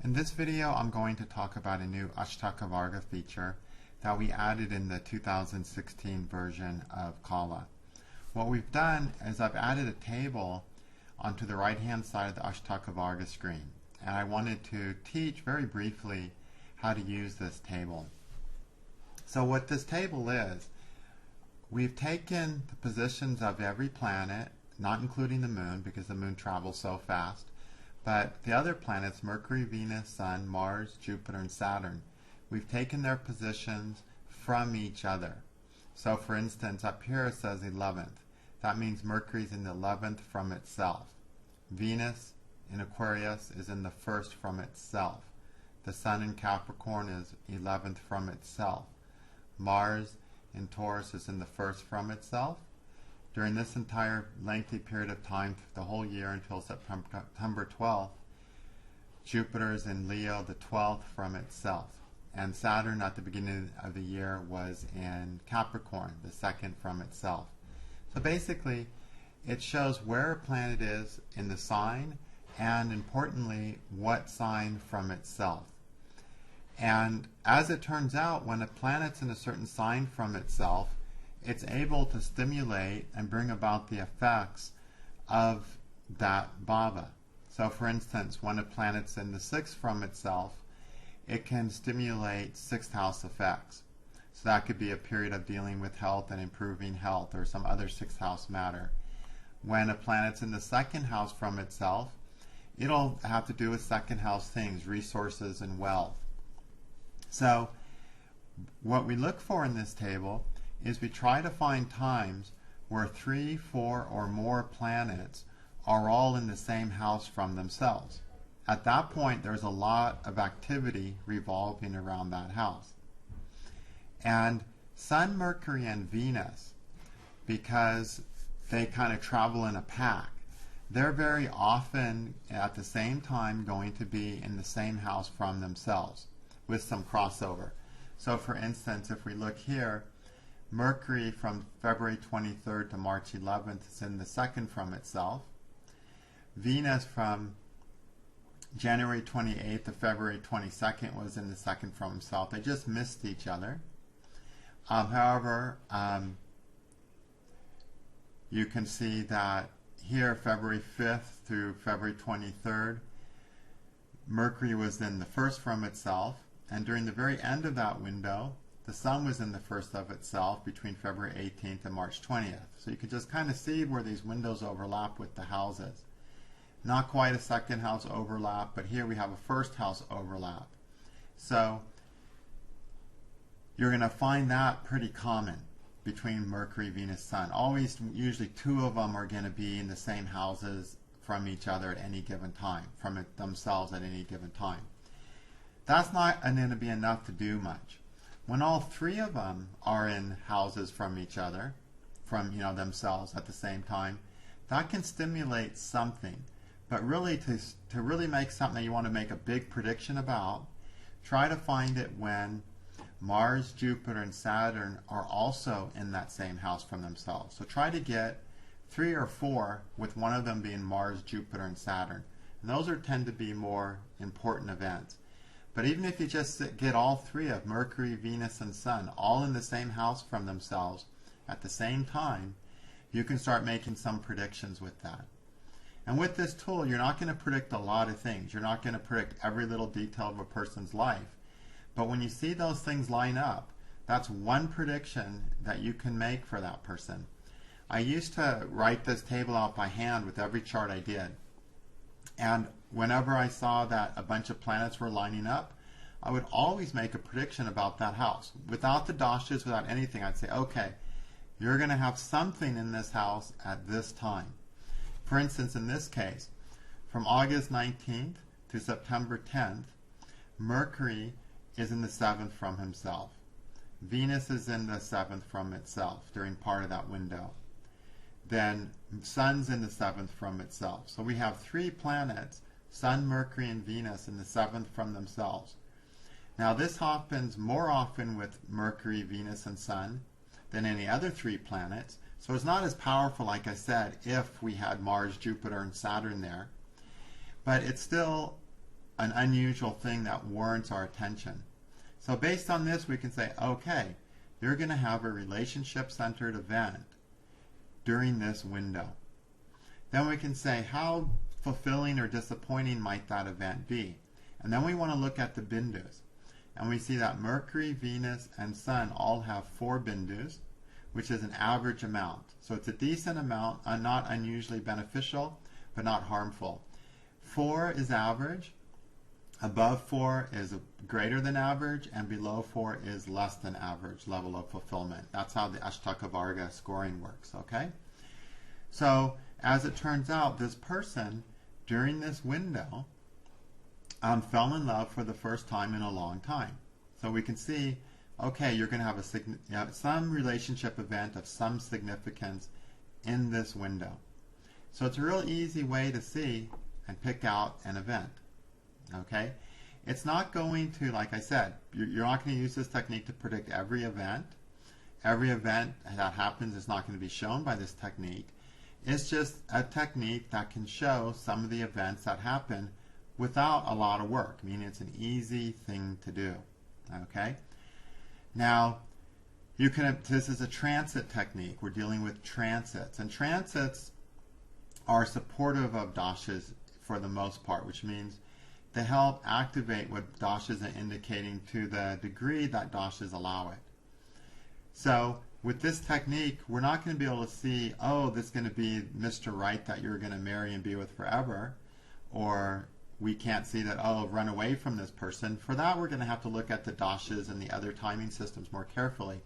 In this video, I'm going to talk about a new Ashtakavarga feature that we added in the 2016 version of Kala. What we've done is I've added a table onto the right-hand side of the Ashtakavarga screen, and I wanted to teach very briefly how to use this table. So what this table is, we've taken the positions of every planet, not including the moon because the moon travels so fast, but the other planets, Mercury, Venus, Sun, Mars, Jupiter, and Saturn, we've taken their positions from each other. So for instance, up here it says 11th. That means Mercury's in the 11th from itself. Venus in Aquarius is in the first from itself. The Sun in Capricorn is 11th from itself. Mars in Taurus is in the first from itself. During this entire lengthy period of time, the whole year until September 12th, Jupiter is in Leo, the 12th from itself. And Saturn at the beginning of the year was in Capricorn, the second from itself. So basically, it shows where a planet is in the sign and, importantly, what sign from itself. And as it turns out, when a planet's in a certain sign from itself, it's able to stimulate and bring about the effects of that Bhava. So for instance, when a planet's in the 6th from itself, it can stimulate 6th house effects. So that could be a period of dealing with health and improving health or some other 6th house matter. When a planet's in the 2nd house from itself, it'll have to do with 2nd house things, resources and wealth. So what we look for in this table is we try to find times where 3, 4, or more planets are all in the same house from themselves. At that point, there's a lot of activity revolving around that house. And Sun, Mercury, and Venus, because they kind of travel in a pack, they're very often at the same time going to be in the same house from themselves with some crossover. So for instance, if we look here, Mercury from February 23rd to March 11th is in the 2nd from itself. Venus from January 28th to February 22nd was in the 2nd from itself. They just missed each other. However, you can see that here, February 5th through February 23rd, Mercury was in the 1st from itself, and during the very end of that window, the Sun was in the 1st of itself between February 18th and March 20th. So you can just kind of see where these windows overlap with the houses. Not quite a 2nd house overlap, but here we have a 1st house overlap. So you're going to find that pretty common between Mercury, Venus, Sun. Always, usually 2 of them are going to be in the same houses from each other at any given time, from themselves at any given time. That's not going to be enough to do much. When all 3 of them are in houses from each other, from themselves at the same time, that can stimulate something. But really, to really make something that you want to make a big prediction about, try to find it when Mars, Jupiter, and Saturn are also in that same house from themselves. So try to get 3 or 4 with one of them being Mars, Jupiter, and Saturn. And those tend to be more important events. But even if you just get all 3 of Mercury, Venus, and Sun all in the same house from themselves at the same time, you can start making some predictions with that. And with this tool, you're not going to predict a lot of things. You're not going to predict every little detail of a person's life. But when you see those things line up, that's one prediction that you can make for that person. I used to write this table out by hand with every chart I did. And whenever I saw that a bunch of planets were lining up, I would always make a prediction about that house. Without the dashes, without anything, I'd say, okay, you're going to have something in this house at this time. For instance, in this case, from August 19th to September 10th, Mercury is in the 7th from himself. Venus is in the 7th from itself during part of that window. Then Sun's in the 7th from itself. So we have 3 planets, Sun, Mercury, and Venus, in the 7th from themselves. Now this happens more often with Mercury, Venus, and Sun than any other 3 planets. So it's not as powerful, like I said, if we had Mars, Jupiter, and Saturn there. But it's still an unusual thing that warrants our attention. So based on this, we can say, okay, you're going to have a relationship-centered event during this window. Then we can say, how fulfilling or disappointing might that event be? And then we want to look at the bindus. And we see that Mercury, Venus, and Sun all have 4 bindus, which is an average amount. So it's a decent amount, not unusually beneficial, but not harmful. 4 is average. Above 4 is greater than average, and below 4 is less than average level of fulfillment. That's how the Ashtakavarga scoring works, okay? So, as it turns out, this person, during this window, fell in love for the first time in a long time. So we can see, okay, you're going to have some relationship event of some significance in this window. So it's a real easy way to see and pick out an event. Okay? It's not going to, like I said, you're not going to use this technique to predict every event. Every event that happens is not going to be shown by this technique. It's just a technique that can show some of the events that happen without a lot of work, meaning it's an easy thing to do. Okay? Now, this is a transit technique. We're dealing with transits. And transits are supportive of dashas for the most part, which means they help activate what dashas are indicating to the degree that dashas allow it. So with this technique, we're not going to be able to see, oh, this is going to be Mr. Right that you're going to marry and be with forever, or we can't see that, oh, run away from this person. For that, we're going to have to look at the dashas and the other timing systems more carefully.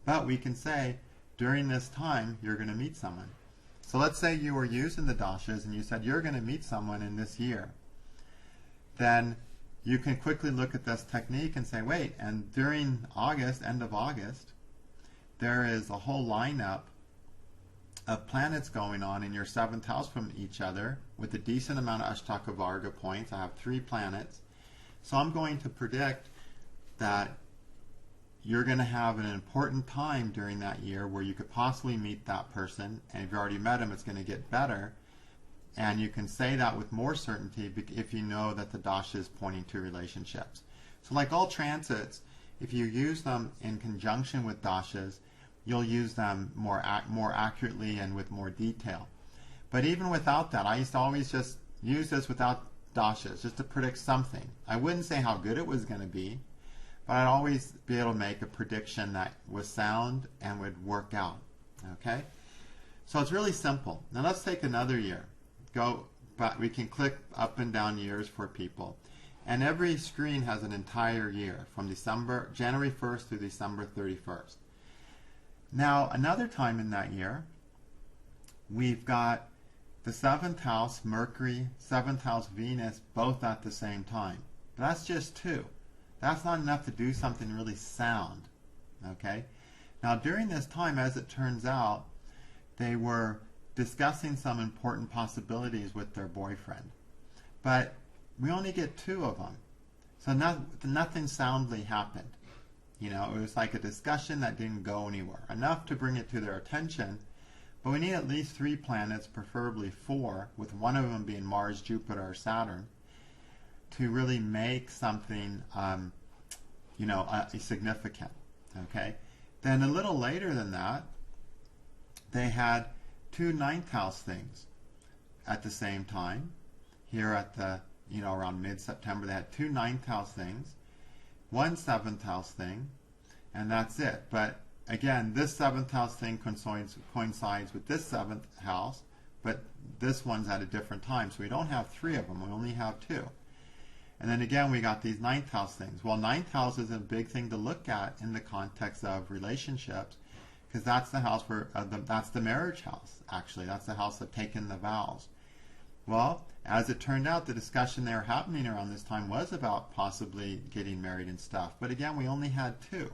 But we can say, during this time, you're going to meet someone. So let's say you were using the dashas and you said you're going to meet someone in this year. Then you can quickly look at this technique and say, wait, and during August, end of August, there is a whole lineup of planets going on in your 7th house from each other with a decent amount of Ashtakavarga points. I have 3 planets. So I'm going to predict that you're going to have an important time during that year where you could possibly meet that person, and if you already met him, it's going to get better. And you can say that with more certainty if you know that the dasha is pointing to relationships. So like all transits, if you use them in conjunction with dashas, you'll use them more accurately and with more detail. But even without that, I used to always just use this without dashas, just to predict something. I wouldn't say how good it was going to be, but I'd always be able to make a prediction that was sound and would work out. Okay? So it's really simple. Now let's take another year. But we can click up and down years for people. And every screen has an entire year from January 1st through December 31st. Now, another time in that year, we've got the 7th house, Mercury, 7th house, Venus, both at the same time. But that's just 2. That's not enough to do something really sound. Okay? Now, during this time, as it turns out, they were discussing some important possibilities with their boyfriend. But we only get 2 of them. So nothing soundly happened. You know, it was like a discussion that didn't go anywhere. Enough to bring it to their attention, but we need at least 3 planets, preferably 4, with one of them being Mars, Jupiter, or Saturn, to really make something, significant. Okay? Then a little later than that, they had 2 9th house things at the same time. Here at the, around mid-September, they had 2 9th house things, 1 7th house thing, and that's it. But again, this 7th house thing coincides with this 7th house, but this one's at a different time. So we don't have 3 of them, we only have 2. And then again, we got these 9th house things. Well, 9th house is a big thing to look at in the context of relationships, because that's the house where, that's the marriage house, actually. That's the house of taking the vows. Well, as it turned out, the discussion there happening around this time was about possibly getting married and stuff. But again, we only had 2.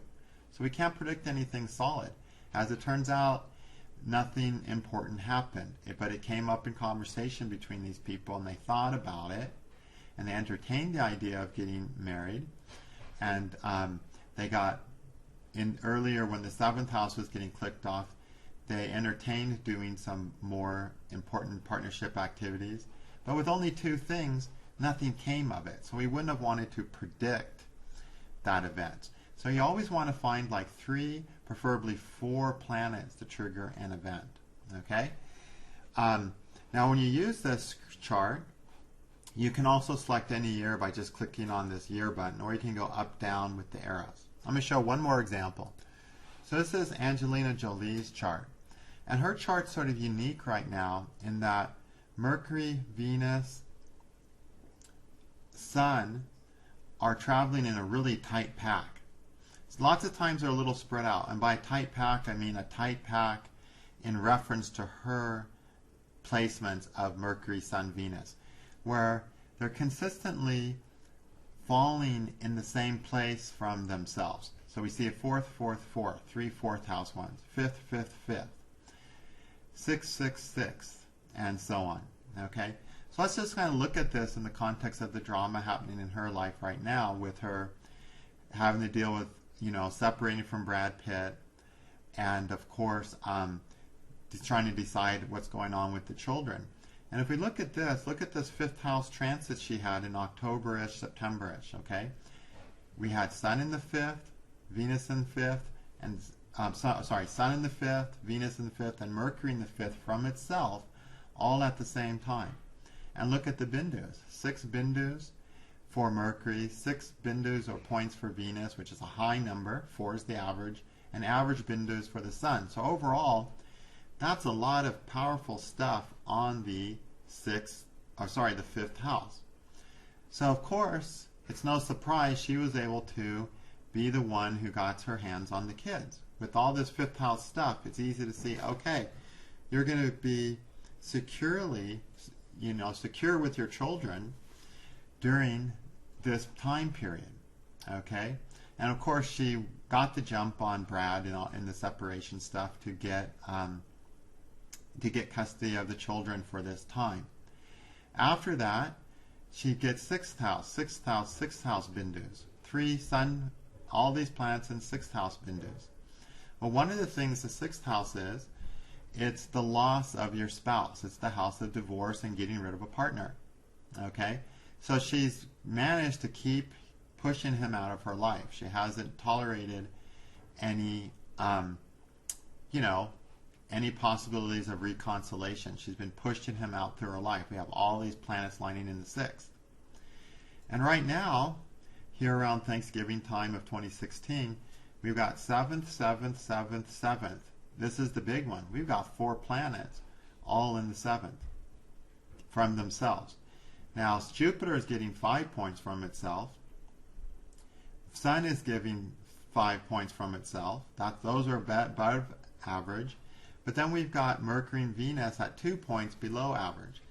So we can't predict anything solid. As it turns out, nothing important happened. But it came up in conversation between these people, and they thought about it, and they entertained the idea of getting married. And they got, earlier when the 7th house was getting clicked off, they entertained doing some more important partnership activities. But with only 2 things, nothing came of it. So we wouldn't have wanted to predict that event. So you always want to find like 3, preferably 4 planets to trigger an event. Okay? Now when you use this chart, you can also select any year by just clicking on this year button, or you can go up, down with the arrows. I'm going to show one more example. So this is Angelina Jolie's chart. And her chart's sort of unique right now in that Mercury, Venus, Sun are traveling in a really tight pack. So lots of times they're a little spread out. And by tight pack, I mean a tight pack in reference to her placements of Mercury, Sun, Venus, where they're consistently falling in the same place from themselves. So we see a 4th, 4th, 4th, 3 4th house ones, 5th, 5th, 5th, 6, 6, 6, and so on. Okay? So let's just kind of look at this in the context of the drama happening in her life right now, with her having to deal with, separating from Brad Pitt, and of course, trying to decide what's going on with the children. And if we look at this 5th house transit she had in October-ish, September-ish, okay? We had Sun in the 5th, Venus in the 5th, and Sun in the 5th, Venus in the 5th, and Mercury in the 5th from itself, all at the same time. And look at the bindus. 6 bindus for Mercury, 6 bindus or points for Venus, which is a high number, 4 is the average, and average bindus for the Sun. So overall, that's a lot of powerful stuff on the 5th house. So of course, it's no surprise she was able to be the one who got her hands on the kids. With all this 5th house stuff, it's easy to see, okay, you're going to be secure with your children during this time period. Okay? And of course, she got the jump on Brad in the separation stuff to get custody of the children for this time. After that, she gets 6th house bindus. 3 Sun, all these planets in 6th house bindus. Well, one of the things the 6th house is, it's the loss of your spouse. It's the house of divorce and getting rid of a partner. Okay? So she's managed to keep pushing him out of her life. She hasn't tolerated any, any possibilities of reconciliation. She's been pushing him out through her life. We have all these planets lining in the 6th. And right now, here around Thanksgiving time of 2016, we've got 7th, 7th, 7th, 7th. This is the big one. We've got 4 planets all in the 7th from themselves. Now, Jupiter is getting 5 points from itself. Sun is giving 5 points from itself. Those are above average. But then we've got Mercury and Venus at 2 points below average.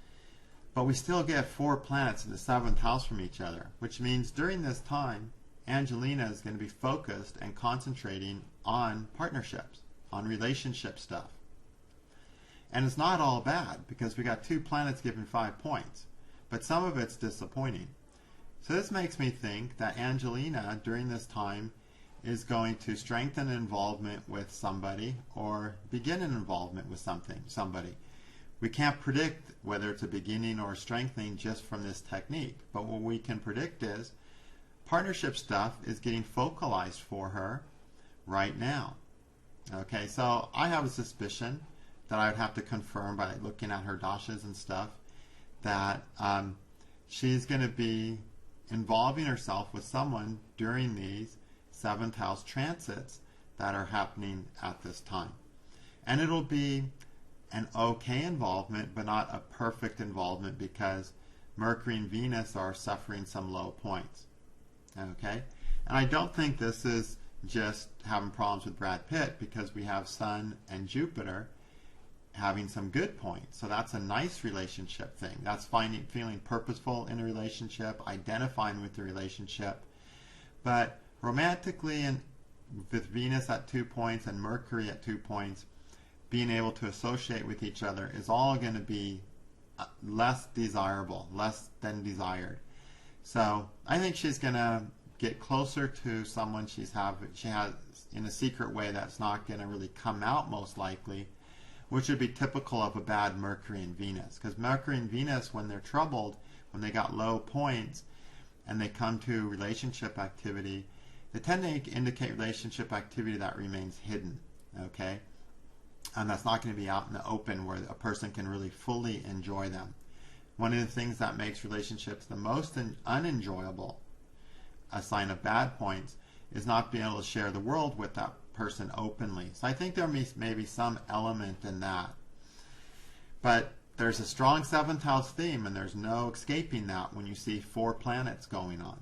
But we still get 4 planets in the 7th house from each other, which means during this time, Angelina is going to be focused and concentrating on partnerships, on relationship stuff. And it's not all bad, because we got 2 planets giving 5 points. But some of it's disappointing. So this makes me think that Angelina, during this time, is going to strengthen involvement with somebody or begin an involvement with somebody. We can't predict whether it's a beginning or a strengthening just from this technique. But what we can predict is partnership stuff is getting focalized for her right now. Okay, so I have a suspicion that I would have to confirm by looking at her dashas and stuff that she's going to be involving herself with someone during these 7th house transits that are happening at this time. And it'll be an okay involvement, but not a perfect involvement, because Mercury and Venus are suffering some low points. Okay? And I don't think this is just having problems with Brad Pitt, because we have Sun and Jupiter having some good points. So that's a nice relationship thing. That's feeling purposeful in a relationship, identifying with the relationship. But romantically, and with Venus at 2 points and Mercury at 2 points, being able to associate with each other is all going to be less desirable, less than desired. So I think she's going to get closer to someone she has in a secret way that's not going to really come out most likely, which would be typical of a bad Mercury and Venus. Because Mercury and Venus, when they're troubled, when they got low points and they come to relationship activity, they tend to indicate relationship activity that remains hidden, okay? And that's not going to be out in the open where a person can really fully enjoy them. One of the things that makes relationships the most unenjoyable, a sign of bad points, is not being able to share the world with that person openly. So I think there may be some element in that. But there's a strong 7th house theme, and there's no escaping that when you see 4 planets going on.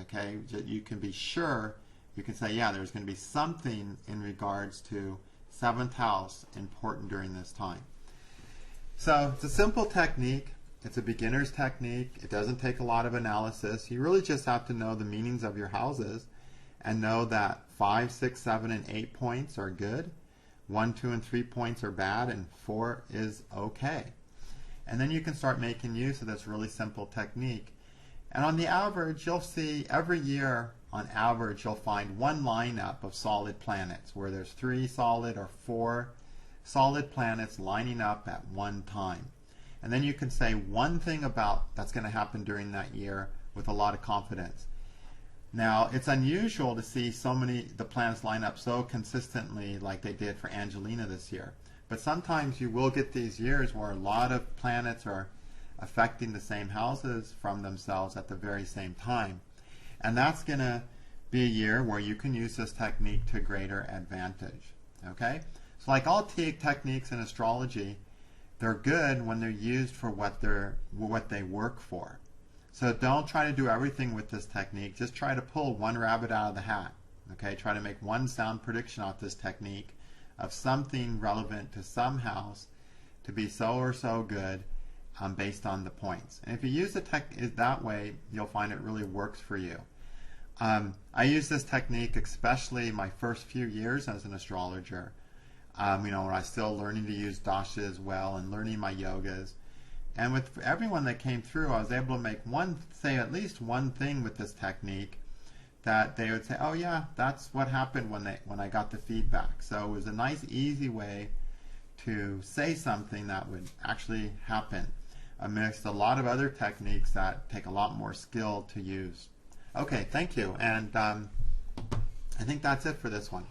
Okay, you can be sure, you can say, yeah, there's going to be something in regards to 7th house important during this time. So it's a simple technique. It's a beginner's technique. It doesn't take a lot of analysis. You really just have to know the meanings of your houses and know that 5, 6, 7, and 8 points are good. 1, 2, and 3 points are bad, and 4 is okay. And then you can start making use of this really simple technique. And on the average, you'll see every year, on average, you'll find one lineup of solid planets where there's 3 solid or 4 solid planets lining up at one time. And then you can say one thing about that's going to happen during that year with a lot of confidence. Now, it's unusual to see the planets line up so consistently like they did for Angelina this year. But sometimes you will get these years where a lot of planets are affecting the same houses from themselves at the very same time. And that's going to be a year where you can use this technique to greater advantage. Okay? So like all techniques in astrology, they're good when they're used for what they work for. So don't try to do everything with this technique. Just try to pull one rabbit out of the hat. Okay? Try to make one sound prediction off this technique of something relevant to some house to be so or so good based on the points. And if you use the that way, you'll find it really works for you. I use this technique especially my first few years as an astrologer. When I was still learning to use dashas well and learning my yogas. And with everyone that came through, I was able to say at least one thing with this technique that they would say, oh yeah, that's what happened when I got the feedback. So it was a nice, easy way to say something that would actually happen amidst a lot of other techniques that take a lot more skill to use. Okay, thank you. And I think that's it for this one.